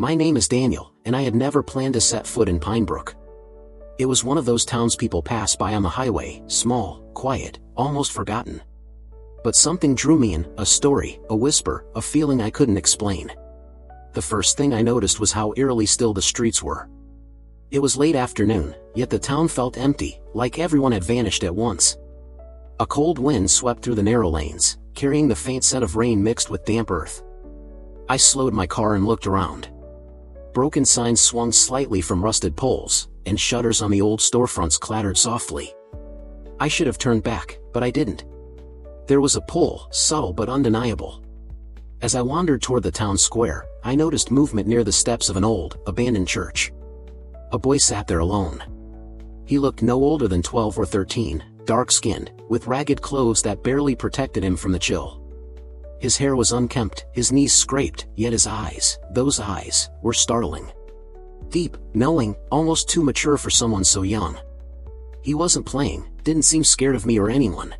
My name is Daniel, and I had never planned to set foot in Pinebrook. It was one of those towns people pass by on the highway, small, quiet, almost forgotten. But something drew me in, a story, a whisper, a feeling I couldn't explain. The first thing I noticed was how eerily still the streets were. It was late afternoon, yet the town felt empty, like everyone had vanished at once. A cold wind swept through the narrow lanes, carrying the faint scent of rain mixed with damp earth. I slowed my car and looked around. Broken signs swung slightly from rusted poles, and shutters on the old storefronts clattered softly. I should have turned back, but I didn't. There was a pull, subtle but undeniable. As I wandered toward the town square, I noticed movement near the steps of an old, abandoned church. A boy sat there alone. He looked no older than 12 or 13, dark-skinned, with ragged clothes that barely protected him from the chill. His hair was unkempt, his knees scraped, yet his eyes, those eyes, were startling. Deep, knowing, almost too mature for someone so young. He wasn't playing, didn't seem scared of me or anyone.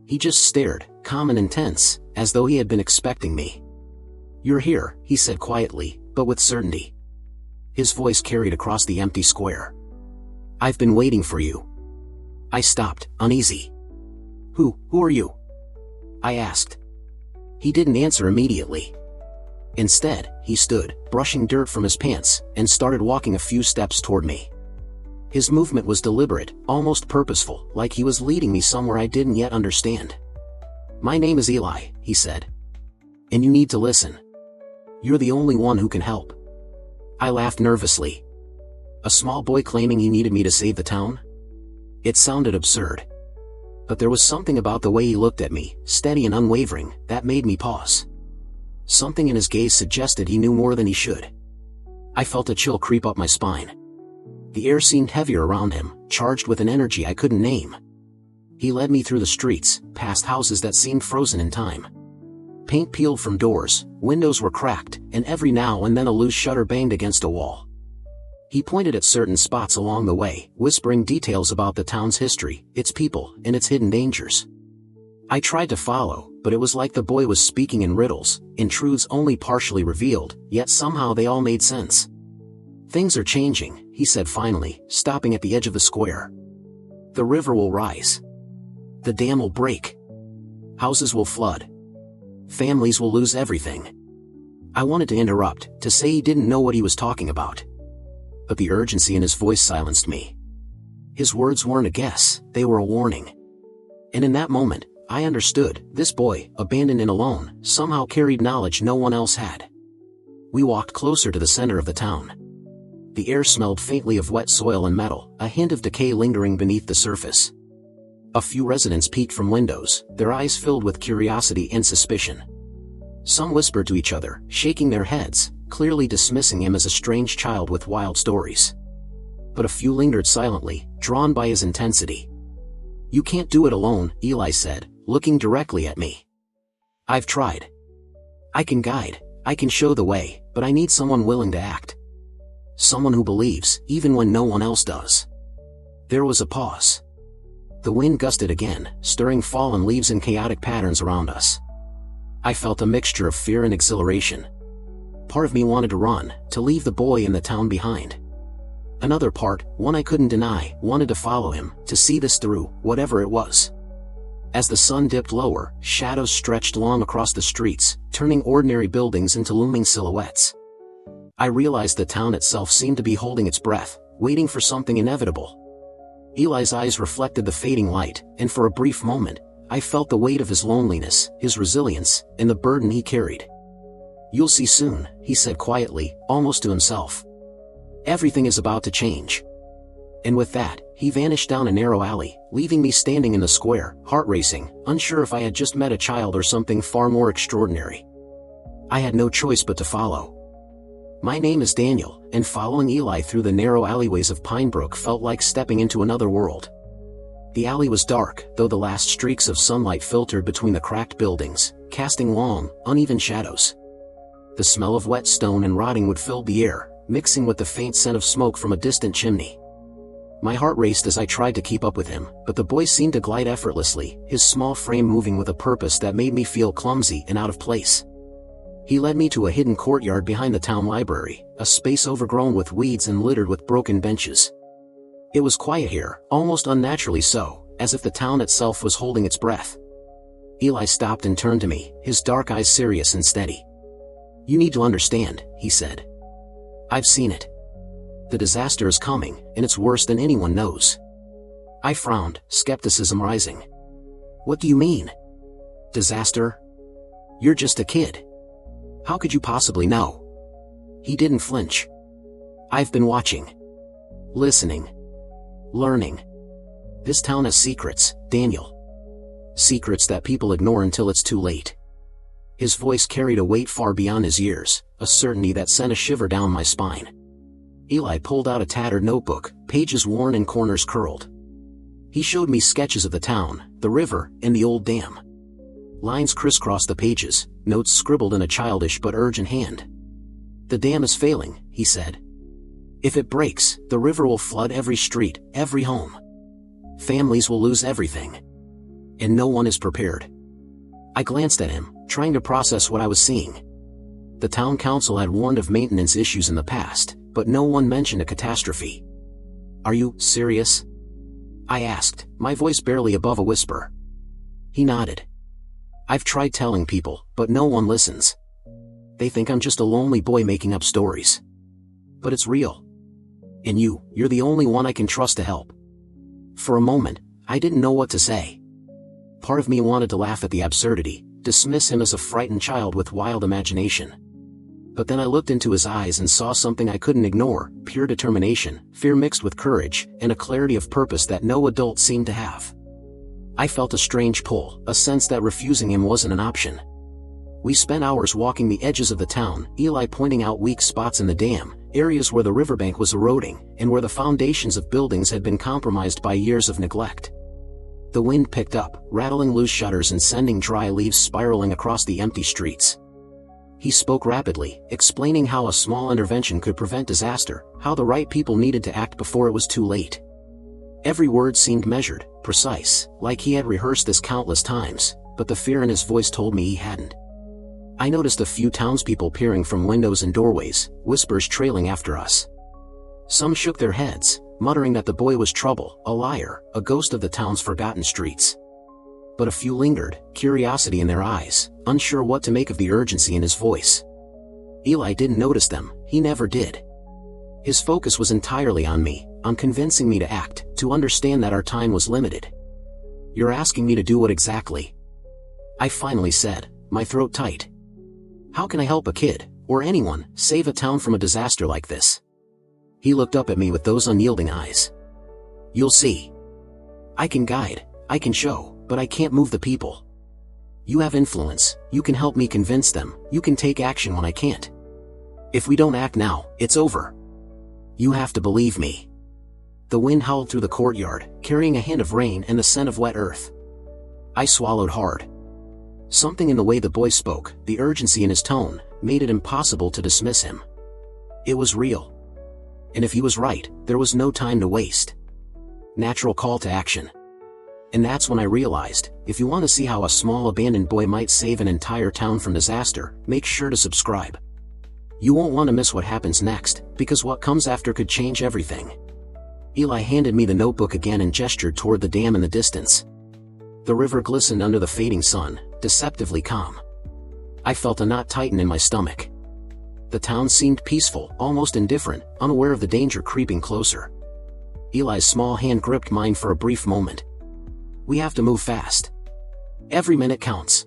He just stared, calm and intense, as though he had been expecting me. "You're here," he said quietly, but with certainty. His voice carried across the empty square. "I've been waiting for you." I stopped, uneasy. Who are you?" I asked. He didn't answer immediately. Instead, he stood, brushing dirt from his pants, and started walking a few steps toward me. His movement was deliberate, almost purposeful, like he was leading me somewhere I didn't yet understand. "My name is Eli," he said. "And you need to listen. You're the only one who can help." I laughed nervously. A small boy claiming he needed me to save the town? It sounded absurd. But there was something about the way he looked at me, steady and unwavering, that made me pause. Something in his gaze suggested he knew more than he should. I felt a chill creep up my spine. The air seemed heavier around him, charged with an energy I couldn't name. He led me through the streets, past houses that seemed frozen in time. Paint peeled from doors, windows were cracked, and every now and then a loose shutter banged against a wall. He pointed at certain spots along the way, whispering details about the town's history, its people, and its hidden dangers. I tried to follow, but it was like the boy was speaking in riddles, in truths only partially revealed, yet somehow they all made sense. "Things are changing," he said finally, stopping at the edge of the square. "The river will rise. The dam will break. Houses will flood. Families will lose everything." I wanted to interrupt, to say he didn't know what he was talking about. But the urgency in his voice silenced me. His words weren't a guess, they were a warning. And in that moment, I understood, this boy, abandoned and alone, somehow carried knowledge no one else had. We walked closer to the center of the town. The air smelled faintly of wet soil and metal, a hint of decay lingering beneath the surface. A few residents peeked from windows, their eyes filled with curiosity and suspicion. Some whispered to each other, shaking their heads, clearly dismissing him as a strange child with wild stories. But a few lingered silently, drawn by his intensity. "You can't do it alone," Eli said, looking directly at me. "I've tried. I can guide, I can show the way, but I need someone willing to act. Someone who believes, even when no one else does." There was a pause. The wind gusted again, stirring fallen leaves in chaotic patterns around us. I felt a mixture of fear and exhilaration. Part of me wanted to run, to leave the boy in the town behind. Another part, one I couldn't deny, wanted to follow him, to see this through, whatever it was. As the sun dipped lower, shadows stretched long across the streets, turning ordinary buildings into looming silhouettes. I realized the town itself seemed to be holding its breath, waiting for something inevitable. Eli's eyes reflected the fading light, and for a brief moment, I felt the weight of his loneliness, his resilience, and the burden he carried. "You'll see soon," he said quietly, almost to himself. "Everything is about to change." And with that, he vanished down a narrow alley, leaving me standing in the square, heart racing, unsure if I had just met a child or something far more extraordinary. I had no choice but to follow. My name is Daniel, and following Eli through the narrow alleyways of Pinebrook felt like stepping into another world. The alley was dark, though the last streaks of sunlight filtered between the cracked buildings, casting long, uneven shadows. The smell of wet stone and rotting wood filled the air, mixing with the faint scent of smoke from a distant chimney. My heart raced as I tried to keep up with him, but the boy seemed to glide effortlessly, his small frame moving with a purpose that made me feel clumsy and out of place. He led me to a hidden courtyard behind the town library, a space overgrown with weeds and littered with broken benches. It was quiet here, almost unnaturally so, as if the town itself was holding its breath. Eli stopped and turned to me, his dark eyes serious and steady. "You need to understand," he said. "I've seen it. The disaster is coming, and it's worse than anyone knows." I frowned, skepticism rising. "What do you mean? Disaster? You're just a kid. How could you possibly know?" He didn't flinch. "I've been watching. Listening. Learning. This town has secrets, Daniel. Secrets that people ignore until it's too late." His voice carried a weight far beyond his years, a certainty that sent a shiver down my spine. Eli pulled out a tattered notebook, pages worn and corners curled. He showed me sketches of the town, the river, and the old dam. Lines crisscrossed the pages, notes scribbled in a childish but urgent hand. "The dam is failing," he said. "If it breaks, the river will flood every street, every home. Families will lose everything. And no one is prepared." I glanced at him, trying to process what I was seeing. The town council had warned of maintenance issues in the past, but no one mentioned a catastrophe. "Are you serious?" I asked, my voice barely above a whisper. He nodded. "I've tried telling people, but no one listens. They think I'm just a lonely boy making up stories. But it's real. And you're the only one I can trust to help." For a moment, I didn't know what to say. Part of me wanted to laugh at the absurdity, dismiss him as a frightened child with wild imagination. But then I looked into his eyes and saw something I couldn't ignore, pure determination, fear mixed with courage, and a clarity of purpose that no adult seemed to have. I felt a strange pull, a sense that refusing him wasn't an option. We spent hours walking the edges of the town, Eli pointing out weak spots in the dam, areas where the riverbank was eroding, and where the foundations of buildings had been compromised by years of neglect. The wind picked up, rattling loose shutters and sending dry leaves spiraling across the empty streets. He spoke rapidly, explaining how a small intervention could prevent disaster, how the right people needed to act before it was too late. Every word seemed measured, precise, like he had rehearsed this countless times, but the fear in his voice told me he hadn't. I noticed a few townspeople peering from windows and doorways, whispers trailing after us. Some shook their heads, muttering that the boy was trouble, a liar, a ghost of the town's forgotten streets. But a few lingered, curiosity in their eyes, unsure what to make of the urgency in his voice. Eli didn't notice them, he never did. His focus was entirely on me, on convincing me to act, to understand that our time was limited. "You're asking me to do what exactly?" I finally said, my throat tight. "How can I help a kid, or anyone, save a town from a disaster like this?" He looked up at me with those unyielding eyes. "You'll see. I can guide, I can show, but I can't move the people. You have influence, you can help me convince them, you can take action when I can't. If we don't act now, it's over. You have to believe me." The wind howled through the courtyard, carrying a hint of rain and the scent of wet earth. I swallowed hard. Something in the way the boy spoke, the urgency in his tone, made it impossible to dismiss him. It was real. And if he was right, there was no time to waste. Natural call to action. And that's when I realized, if you want to see how a small abandoned boy might save an entire town from disaster, make sure to subscribe. You won't want to miss what happens next, because what comes after could change everything. Eli handed me the notebook again and gestured toward the dam in the distance. The river glistened under the fading sun, deceptively calm. I felt a knot tighten in my stomach. The town seemed peaceful, almost indifferent, unaware of the danger creeping closer. Eli's small hand gripped mine for a brief moment. "We have to move fast. Every minute counts."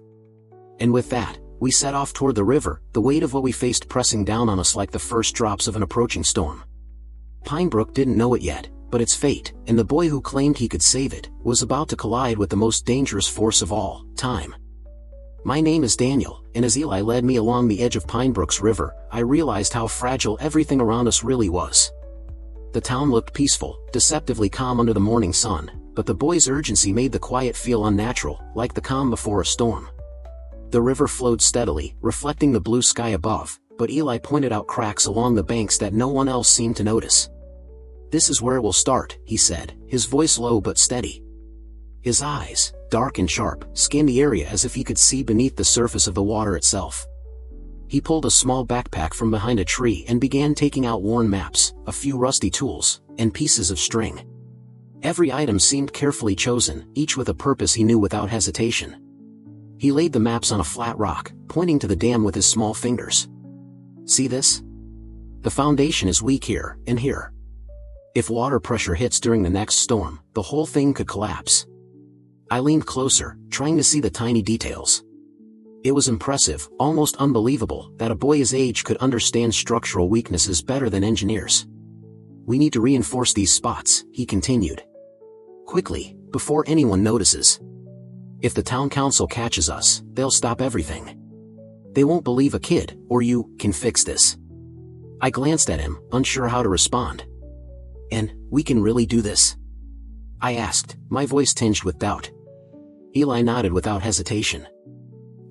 And with that, we set off toward the river, the weight of what we faced pressing down on us like the first drops of an approaching storm. Pinebrook didn't know it yet, but its fate, and the boy who claimed he could save it, was about to collide with the most dangerous force of all, time. My name is Daniel, and as Eli led me along the edge of Pinebrook's river, I realized how fragile everything around us really was. The town looked peaceful, deceptively calm under the morning sun, but the boy's urgency made the quiet feel unnatural, like the calm before a storm. The river flowed steadily, reflecting the blue sky above, but Eli pointed out cracks along the banks that no one else seemed to notice. "This is where it will start," he said, his voice low but steady. His eyes, dark and sharp, scanned the area as if he could see beneath the surface of the water itself. He pulled a small backpack from behind a tree and began taking out worn maps, a few rusty tools, and pieces of string. Every item seemed carefully chosen, each with a purpose he knew without hesitation. He laid the maps on a flat rock, pointing to the dam with his small fingers. "See this? The foundation is weak here, and here. If water pressure hits during the next storm, the whole thing could collapse." I leaned closer, trying to see the tiny details. It was impressive, almost unbelievable, that a boy his age could understand structural weaknesses better than engineers. "We need to reinforce these spots," he continued. "Quickly, before anyone notices. If the town council catches us, they'll stop everything. They won't believe a kid, or you, can fix this." I glanced at him, unsure how to respond. "And, we can really do this?" I asked, my voice tinged with doubt. Eli nodded without hesitation.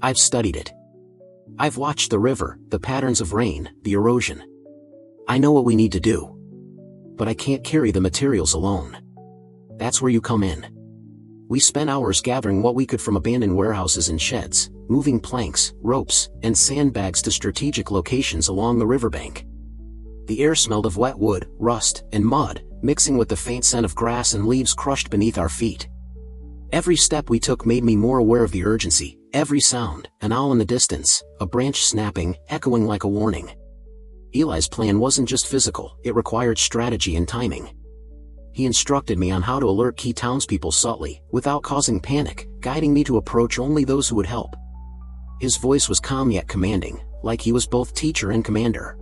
"I've studied it. I've watched the river, the patterns of rain, the erosion. I know what we need to do. But I can't carry the materials alone. That's where you come in." We spent hours gathering what we could from abandoned warehouses and sheds, moving planks, ropes, and sandbags to strategic locations along the riverbank. The air smelled of wet wood, rust, and mud, mixing with the faint scent of grass and leaves crushed beneath our feet. Every step we took made me more aware of the urgency. Every sound, an owl in the distance, a branch snapping, echoing like a warning. Eli's plan wasn't just physical, it required strategy and timing. He instructed me on how to alert key townspeople subtly, without causing panic, guiding me to approach only those who would help. His voice was calm yet commanding, like he was both teacher and commander.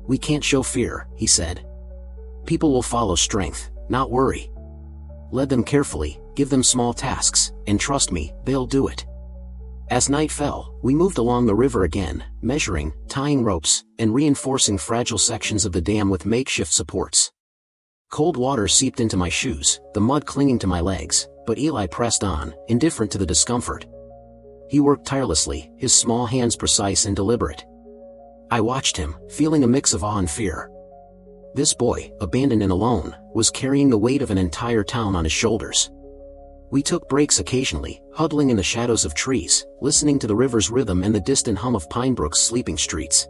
"We can't show fear," he said. "People will follow strength, not worry. Lead them carefully, give them small tasks, and trust me, they'll do it." As night fell, we moved along the river again, measuring, tying ropes, and reinforcing fragile sections of the dam with makeshift supports. Cold water seeped into my shoes, the mud clinging to my legs, but Eli pressed on, indifferent to the discomfort. He worked tirelessly, his small hands precise and deliberate. I watched him, feeling a mix of awe and fear. This boy, abandoned and alone, was carrying the weight of an entire town on his shoulders. We took breaks occasionally, huddling in the shadows of trees, listening to the river's rhythm and the distant hum of Pinebrook's sleeping streets.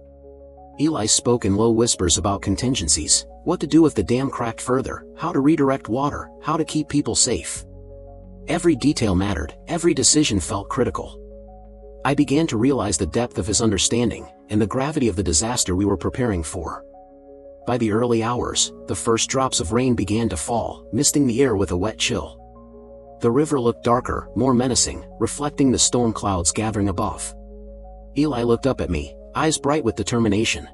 Eli spoke in low whispers about contingencies, what to do if the dam cracked further, how to redirect water, how to keep people safe. Every detail mattered, every decision felt critical. I began to realize the depth of his understanding, and the gravity of the disaster we were preparing for. By the early hours, the first drops of rain began to fall, misting the air with a wet chill. The river looked darker, more menacing, reflecting the storm clouds gathering above. Eli looked up at me, eyes bright with determination.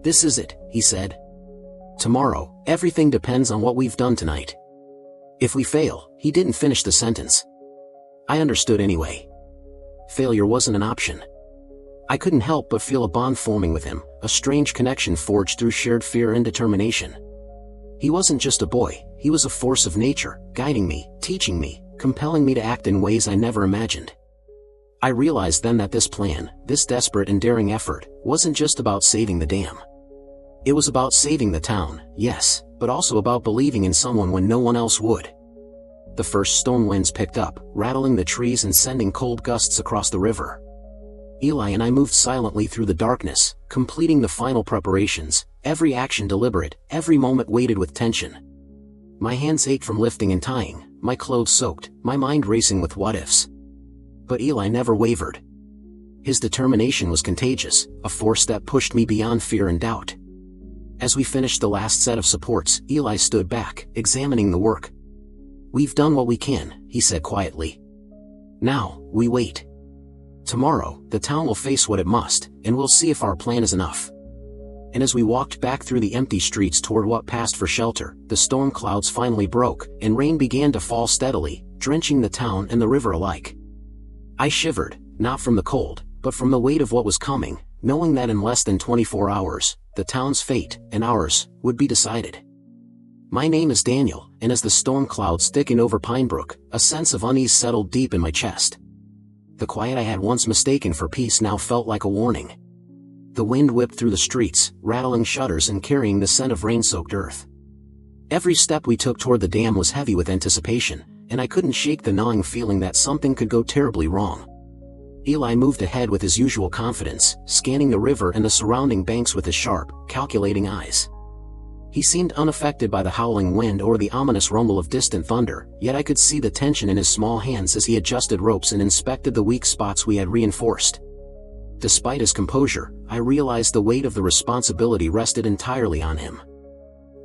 "This is it," he said. "Tomorrow, everything depends on what we've done tonight." If we fail, he didn't finish the sentence. I understood anyway. Failure wasn't an option. I couldn't help but feel a bond forming with him, a strange connection forged through shared fear and determination. He wasn't just a boy, he was a force of nature, guiding me, teaching me, compelling me to act in ways I never imagined. I realized then that this plan, this desperate and daring effort, wasn't just about saving the dam. It was about saving the town, yes, but also about believing in someone when no one else would. The first storm winds picked up, rattling the trees and sending cold gusts across the river. Eli and I moved silently through the darkness, completing the final preparations, every action deliberate, every moment weighted with tension. My hands ached from lifting and tying, my clothes soaked, my mind racing with what-ifs. But Eli never wavered. His determination was contagious, a force that pushed me beyond fear and doubt. As we finished the last set of supports, Eli stood back, examining the work. "We've done what we can," he said quietly. "Now, we wait. Tomorrow, the town will face what it must, and we'll see if our plan is enough." And as we walked back through the empty streets toward what passed for shelter, the storm clouds finally broke, and rain began to fall steadily, drenching the town and the river alike. I shivered, not from the cold, but from the weight of what was coming, knowing that in less than 24 hours, the town's fate, and ours, would be decided. My name is Daniel, and as the storm clouds thickened over Pinebrook, a sense of unease settled deep in my chest. The quiet I had once mistaken for peace now felt like a warning. The wind whipped through the streets, rattling shutters and carrying the scent of rain-soaked earth. Every step we took toward the dam was heavy with anticipation, and I couldn't shake the gnawing feeling that something could go terribly wrong. Eli moved ahead with his usual confidence, scanning the river and the surrounding banks with his sharp, calculating eyes. He seemed unaffected by the howling wind or the ominous rumble of distant thunder, yet I could see the tension in his small hands as he adjusted ropes and inspected the weak spots we had reinforced. Despite his composure, I realized the weight of the responsibility rested entirely on him.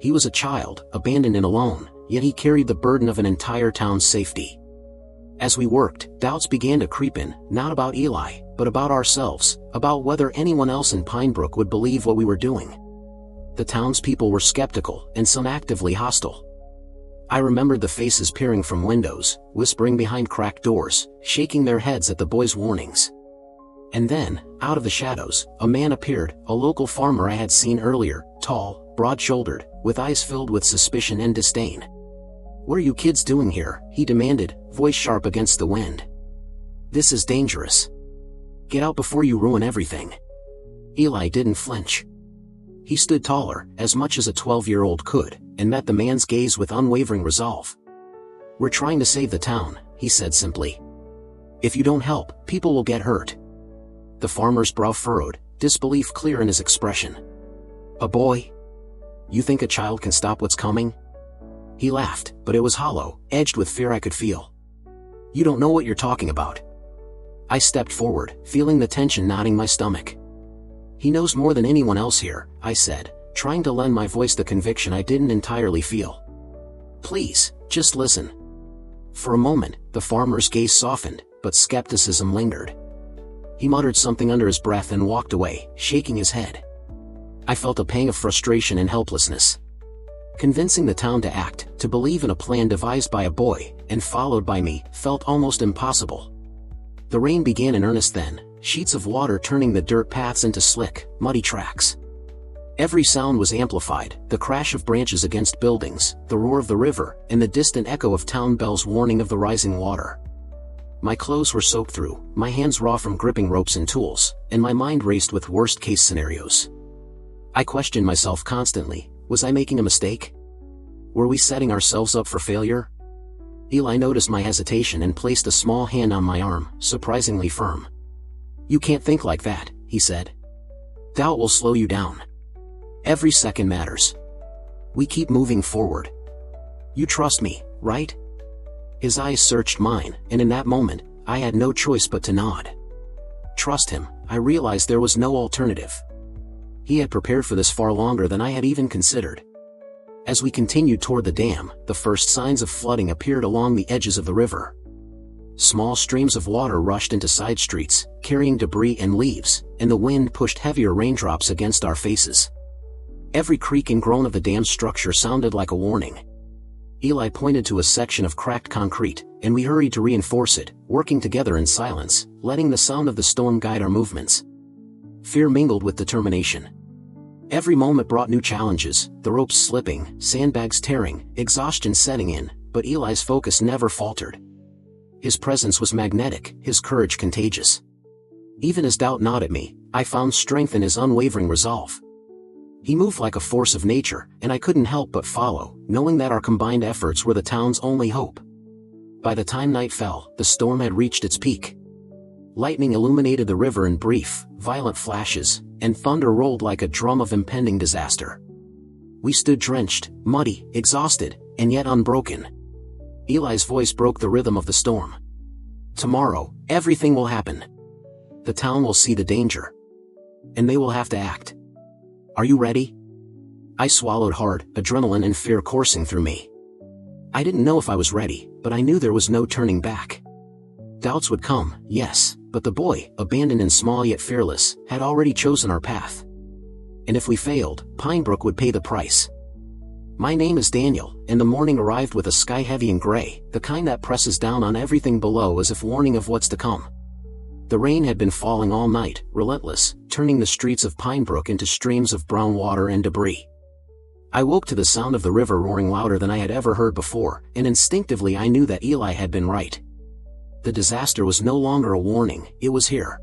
He was a child, abandoned and alone, yet he carried the burden of an entire town's safety. As we worked, doubts began to creep in, not about Eli, but about ourselves, about whether anyone else in Pinebrook would believe what we were doing. The townspeople were skeptical, and some actively hostile. I remembered the faces peering from windows, whispering behind cracked doors, shaking their heads at the boys' warnings. And then, out of the shadows, a man appeared, a local farmer I had seen earlier, tall, broad-shouldered, with eyes filled with suspicion and disdain. "What are you kids doing here?" he demanded, voice sharp against the wind. "This is dangerous. Get out before you ruin everything." Eli didn't flinch. He stood taller, as much as a 12-year-old could, and met the man's gaze with unwavering resolve. "We're trying to save the town," he said simply. "If you don't help, people will get hurt." The farmer's brow furrowed, disbelief clear in his expression. "A boy? You think a child can stop what's coming?" He laughed, but it was hollow, edged with fear I could feel. "You don't know what you're talking about." I stepped forward, feeling the tension knotting my stomach. "He knows more than anyone else here," I said, trying to lend my voice the conviction I didn't entirely feel. "Please, just listen." For a moment, the farmer's gaze softened, but skepticism lingered. He muttered something under his breath and walked away, shaking his head. I felt a pang of frustration and helplessness. Convincing the town to act, to believe in a plan devised by a boy, and followed by me, felt almost impossible. The rain began in earnest then, sheets of water turning the dirt paths into slick, muddy tracks. Every sound was amplified, the crash of branches against buildings, the roar of the river, and the distant echo of town bells warning of the rising water. My clothes were soaked through, my hands raw from gripping ropes and tools, and my mind raced with worst-case scenarios. I questioned myself constantly. Was I making a mistake? Were we setting ourselves up for failure? Eli noticed my hesitation and placed a small hand on my arm, surprisingly firm. "You can't think like that," he said. "Doubt will slow you down. Every second matters. We keep moving forward. You trust me, right?" His eyes searched mine, and in that moment, I had no choice but to nod. Trust him, I realized there was no alternative. He had prepared for this far longer than I had even considered. As we continued toward the dam, the first signs of flooding appeared along the edges of the river. Small streams of water rushed into side streets, carrying debris and leaves, and the wind pushed heavier raindrops against our faces. Every creak and groan of the dam's structure sounded like a warning. Eli pointed to a section of cracked concrete, and we hurried to reinforce it, working together in silence, letting the sound of the storm guide our movements. Fear mingled with determination. Every moment brought new challenges, the ropes slipping, sandbags tearing, exhaustion setting in, but Eli's focus never faltered. His presence was magnetic, his courage contagious. Even as doubt gnawed at me, I found strength in his unwavering resolve. He moved like a force of nature, and I couldn't help but follow, knowing that our combined efforts were the town's only hope. By the time night fell, the storm had reached its peak. Lightning illuminated the river in brief, violent flashes, and thunder rolled like a drum of impending disaster. We stood drenched, muddy, exhausted, and yet unbroken. Eli's voice broke the rhythm of the storm. "Tomorrow, everything will happen. The town will see the danger. And they will have to act. Are you ready?" I swallowed hard, adrenaline and fear coursing through me. I didn't know if I was ready, but I knew there was no turning back. Doubts would come, yes, but the boy, abandoned and small yet fearless, had already chosen our path. And if we failed, Pinebrook would pay the price. My name is Daniel, and the morning arrived with a sky heavy and gray, the kind that presses down on everything below as if warning of what's to come. The rain had been falling all night, relentless, turning the streets of Pinebrook into streams of brown water and debris. I woke to the sound of the river roaring louder than I had ever heard before, and instinctively I knew that Eli had been right. The disaster was no longer a warning, it was here.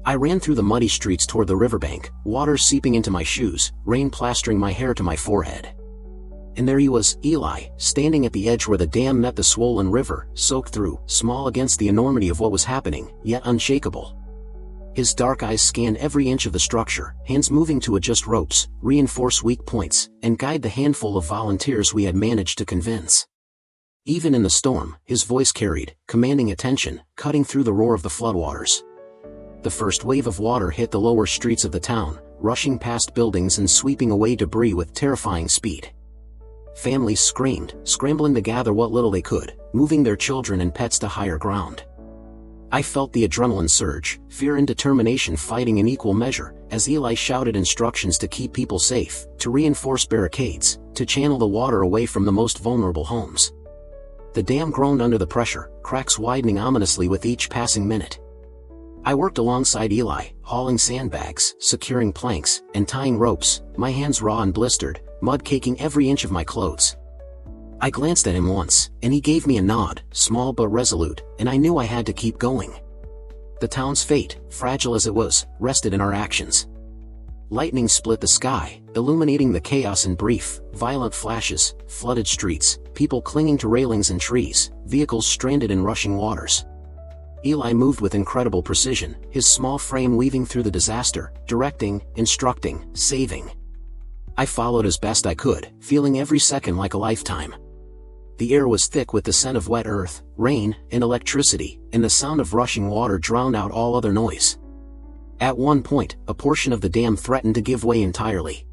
I ran through the muddy streets toward the riverbank, water seeping into my shoes, rain plastering my hair to my forehead. And there he was, Eli, standing at the edge where the dam met the swollen river, soaked through, small against the enormity of what was happening, yet unshakable. His dark eyes scanned every inch of the structure, hands moving to adjust ropes, reinforce weak points, and guide the handful of volunteers we had managed to convince. Even in the storm, his voice carried, commanding attention, cutting through the roar of the floodwaters. The first wave of water hit the lower streets of the town, rushing past buildings and sweeping away debris with terrifying speed. Families screamed, scrambling to gather what little they could, moving their children and pets to higher ground. I felt the adrenaline surge, fear and determination fighting in equal measure, as Eli shouted instructions to keep people safe, to reinforce barricades, to channel the water away from the most vulnerable homes. The dam groaned under the pressure, cracks widening ominously with each passing minute. I worked alongside Eli, hauling sandbags, securing planks, and tying ropes, my hands raw and blistered, mud caking every inch of my clothes. I glanced at him once, and he gave me a nod, small but resolute, and I knew I had to keep going. The town's fate, fragile as it was, rested in our actions. Lightning split the sky, illuminating the chaos in brief, violent flashes, flooded streets, people clinging to railings and trees, vehicles stranded in rushing waters. Eli moved with incredible precision, his small frame weaving through the disaster, directing, instructing, saving. I followed as best I could, feeling every second like a lifetime. The air was thick with the scent of wet earth, rain, and electricity, and the sound of rushing water drowned out all other noise. At one point, a portion of the dam threatened to give way entirely.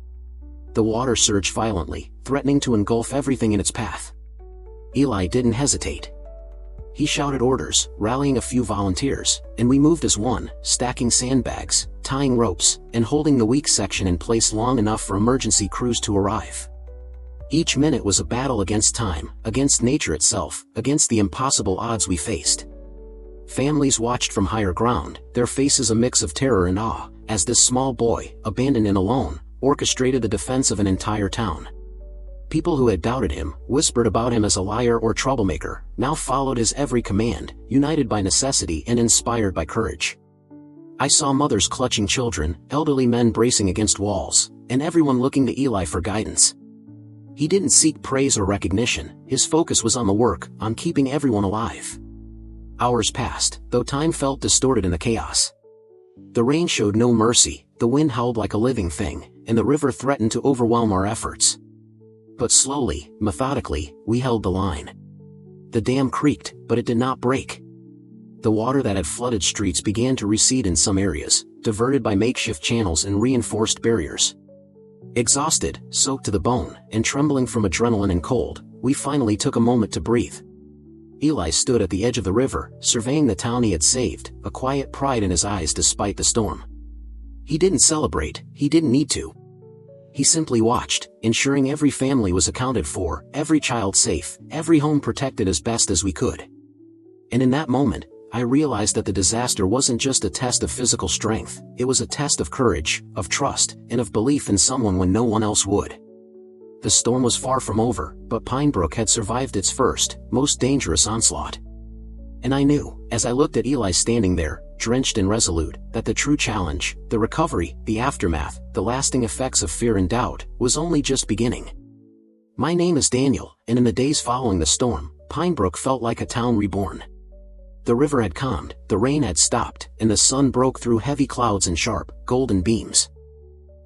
The water surged violently, threatening to engulf everything in its path. Eli didn't hesitate. He shouted orders, rallying a few volunteers, and we moved as one, stacking sandbags, tying ropes, and holding the weak section in place long enough for emergency crews to arrive. Each minute was a battle against time, against nature itself, against the impossible odds we faced. Families watched from higher ground, their faces a mix of terror and awe, as this small boy, abandoned and alone, orchestrated the defense of an entire town. People who had doubted him, whispered about him as a liar or troublemaker, now followed his every command, united by necessity and inspired by courage. I saw mothers clutching children, elderly men bracing against walls, and everyone looking to Eli for guidance. He didn't seek praise or recognition, his focus was on the work, on keeping everyone alive. Hours passed, though time felt distorted in the chaos. The rain showed no mercy, the wind howled like a living thing, and the river threatened to overwhelm our efforts. But slowly, methodically, we held the line. The dam creaked, but it did not break. The water that had flooded streets began to recede in some areas, diverted by makeshift channels and reinforced barriers. Exhausted, soaked to the bone, and trembling from adrenaline and cold, we finally took a moment to breathe. Eli stood at the edge of the river, surveying the town he had saved, a quiet pride in his eyes despite the storm. He didn't celebrate, he didn't need to. He simply watched, ensuring every family was accounted for, every child safe, every home protected as best as we could. And in that moment, I realized that the disaster wasn't just a test of physical strength, it was a test of courage, of trust, and of belief in someone when no one else would. The storm was far from over, but Pinebrook had survived its first, most dangerous onslaught. And I knew, as I looked at Eli standing there, drenched and resolute, that the true challenge, the recovery, the aftermath, the lasting effects of fear and doubt, was only just beginning. My name is Daniel, and in the days following the storm, Pinebrook felt like a town reborn. The river had calmed, the rain had stopped, and the sun broke through heavy clouds in sharp, golden beams.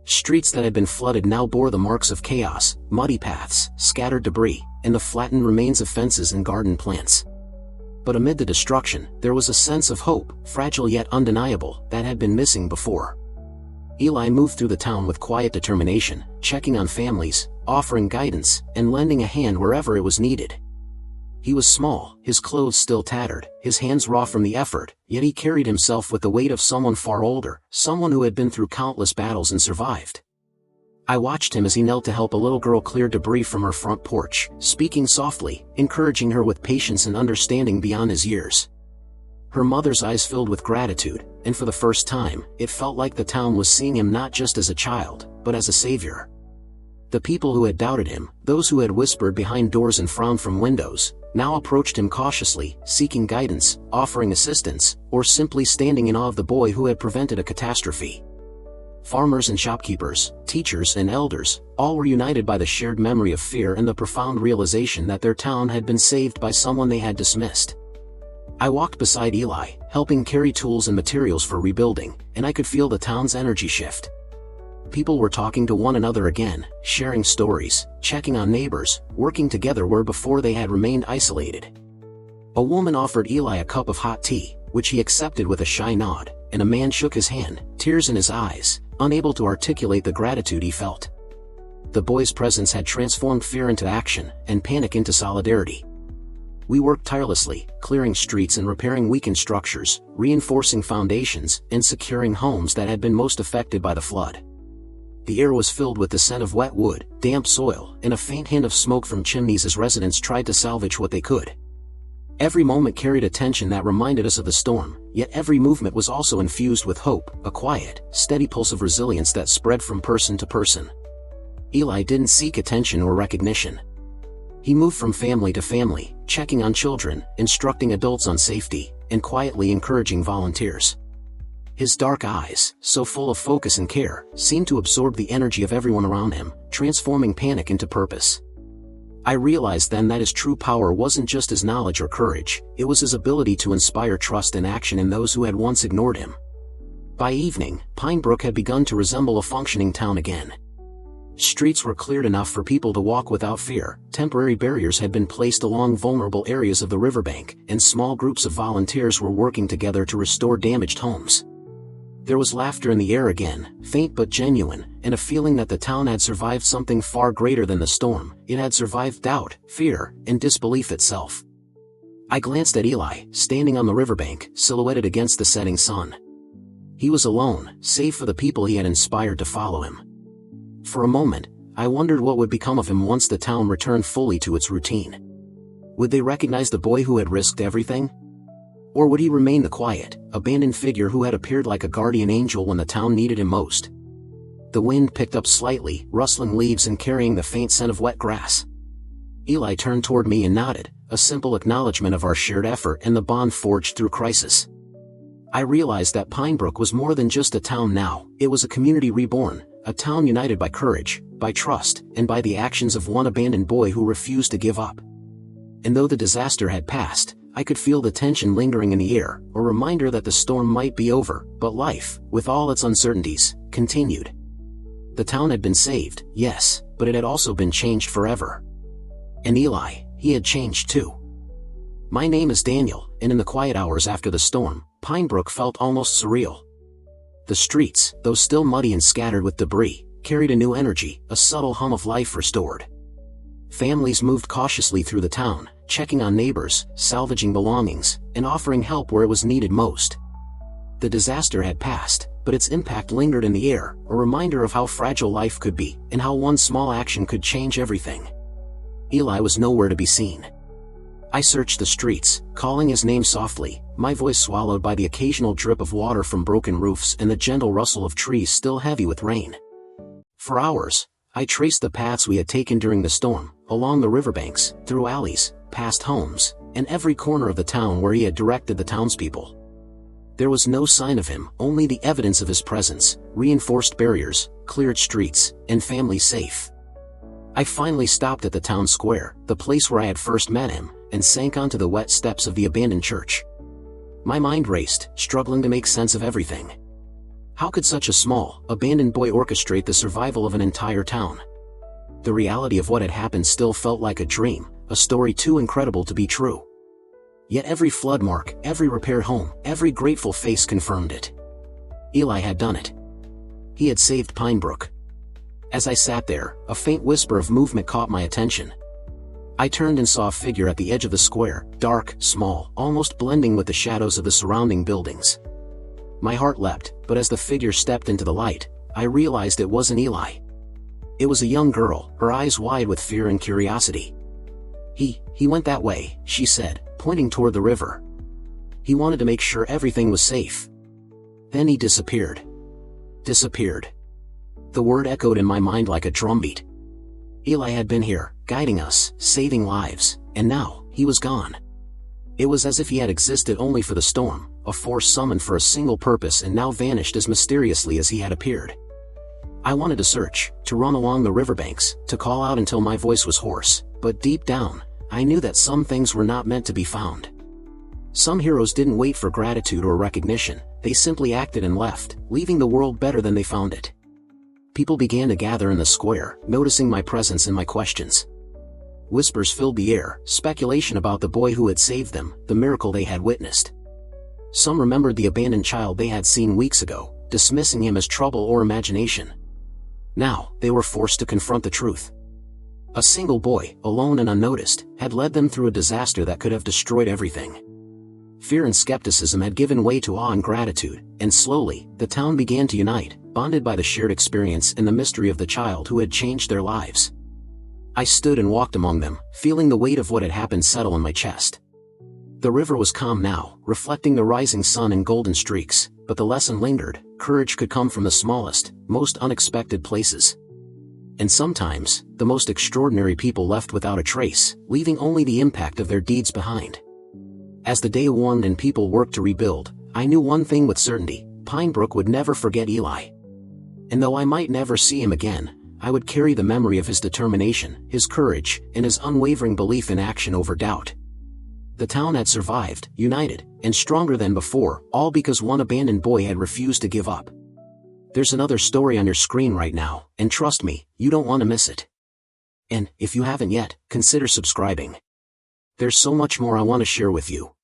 Streets that had been flooded now bore the marks of chaos, muddy paths, scattered debris, and the flattened remains of fences and garden plants. But amid the destruction, there was a sense of hope, fragile yet undeniable, that had been missing before. Eli moved through the town with quiet determination, checking on families, offering guidance, and lending a hand wherever it was needed. He was small, his clothes still tattered, his hands raw from the effort, yet he carried himself with the weight of someone far older, someone who had been through countless battles and survived. I watched him as he knelt to help a little girl clear debris from her front porch, speaking softly, encouraging her with patience and understanding beyond his years. Her mother's eyes filled with gratitude, and for the first time, it felt like the town was seeing him not just as a child, but as a savior. The people who had doubted him, those who had whispered behind doors and frowned from windows, now approached him cautiously, seeking guidance, offering assistance, or simply standing in awe of the boy who had prevented a catastrophe. farmers and shopkeepers, teachers and elders, all were united by the shared memory of fear and the profound realization that their town had been saved by someone they had dismissed. I walked beside Eli, helping carry tools and materials for rebuilding, and I could feel the town's energy shift. People were talking to one another again, sharing stories, checking on neighbors, working together where before they had remained isolated. A woman offered Eli a cup of hot tea, which he accepted with a shy nod, and a man shook his hand, tears in his eyes, unable to articulate the gratitude he felt. The boy's presence had transformed fear into action, and panic into solidarity. We worked tirelessly, clearing streets and repairing weakened structures, reinforcing foundations, and securing homes that had been most affected by the flood. The air was filled with the scent of wet wood, damp soil, and a faint hint of smoke from chimneys as residents tried to salvage what they could. Every moment carried a tension that reminded us of the storm, yet every movement was also infused with hope, a quiet, steady pulse of resilience that spread from person to person. Eli didn't seek attention or recognition. He moved from family to family, checking on children, instructing adults on safety, and quietly encouraging volunteers. His dark eyes, so full of focus and care, seemed to absorb the energy of everyone around him, transforming panic into purpose. I realized then that his true power wasn't just his knowledge or courage, it was his ability to inspire trust and action in those who had once ignored him. By evening, Pinebrook had begun to resemble a functioning town again. Streets were cleared enough for people to walk without fear, temporary barriers had been placed along vulnerable areas of the riverbank, and small groups of volunteers were working together to restore damaged homes. There was laughter in the air again, faint but genuine, and a feeling that the town had survived something far greater than the storm. It had survived doubt, fear, and disbelief itself. I glanced at Eli, standing on the riverbank, silhouetted against the setting sun. He was alone, save for the people he had inspired to follow him. For a moment, I wondered what would become of him once the town returned fully to its routine. Would they recognize the boy who had risked everything? Or would he remain the quiet, abandoned figure who had appeared like a guardian angel when the town needed him most? The wind picked up slightly, rustling leaves and carrying the faint scent of wet grass. Eli turned toward me and nodded, a simple acknowledgement of our shared effort and the bond forged through crisis. I realized that Pinebrook was more than just a town now, it was a community reborn, a town united by courage, by trust, and by the actions of one abandoned boy who refused to give up. And though the disaster had passed, I could feel the tension lingering in the air, a reminder that the storm might be over, but life, with all its uncertainties, continued. The town had been saved, yes, but it had also been changed forever. And Eli, he had changed too. My name is Daniel, and in the quiet hours after the storm, Pinebrook felt almost surreal. The streets, though still muddy and scattered with debris, carried a new energy, a subtle hum of life restored. Families moved cautiously through the town, checking on neighbors, salvaging belongings, and offering help where it was needed most. The disaster had passed, but its impact lingered in the air, a reminder of how fragile life could be, and how one small action could change everything. Eli was nowhere to be seen. I searched the streets, calling his name softly, my voice swallowed by the occasional drip of water from broken roofs and the gentle rustle of trees still heavy with rain. For hours, I traced the paths we had taken during the storm, along the riverbanks, through alleys, past homes, and every corner of the town where he had directed the townspeople. There was no sign of him, only the evidence of his presence, reinforced barriers, cleared streets, and families safe. I finally stopped at the town square, the place where I had first met him, and sank onto the wet steps of the abandoned church. My mind raced, struggling to make sense of everything. How could such a small, abandoned boy orchestrate the survival of an entire town? The reality of what had happened still felt like a dream, a story too incredible to be true. Yet every flood mark, every repaired home, every grateful face confirmed it. Eli had done it. He had saved Pinebrook. As I sat there, a faint whisper of movement caught my attention. I turned and saw a figure at the edge of the square, dark, small, almost blending with the shadows of the surrounding buildings. My heart leapt, but as the figure stepped into the light, I realized it wasn't Eli. It was a young girl, her eyes wide with fear and curiosity. He went that way, she said, pointing toward the river. He wanted to make sure everything was safe. Then he disappeared. Disappeared. The word echoed in my mind like a drumbeat. Eli had been here, guiding us, saving lives, and now, he was gone. It was as if he had existed only for the storm, a force summoned for a single purpose and now vanished as mysteriously as he had appeared. I wanted to search, to run along the riverbanks, to call out until my voice was hoarse, but deep down, I knew that some things were not meant to be found. Some heroes didn't wait for gratitude or recognition, they simply acted and left, leaving the world better than they found it. People began to gather in the square, noticing my presence and my questions. Whispers filled the air, speculation about the boy who had saved them, the miracle they had witnessed. Some remembered the abandoned child they had seen weeks ago, dismissing him as trouble or imagination. Now, they were forced to confront the truth. A single boy, alone and unnoticed, had led them through a disaster that could have destroyed everything. Fear and skepticism had given way to awe and gratitude, and slowly, the town began to unite, bonded by the shared experience and the mystery of the child who had changed their lives. I stood and walked among them, feeling the weight of what had happened settle in my chest. The river was calm now, reflecting the rising sun in golden streaks, but the lesson lingered: courage could come from the smallest, most unexpected places. And sometimes, the most extraordinary people left without a trace, leaving only the impact of their deeds behind. As the day waned and people worked to rebuild, I knew one thing with certainty: Pinebrook would never forget Eli. And though I might never see him again, I would carry the memory of his determination, his courage, and his unwavering belief in action over doubt. The town had survived, united, and stronger than before, all because one abandoned boy had refused to give up. There's another story on your screen right now, and trust me, you don't want to miss it. And, if you haven't yet, consider subscribing. There's so much more I want to share with you.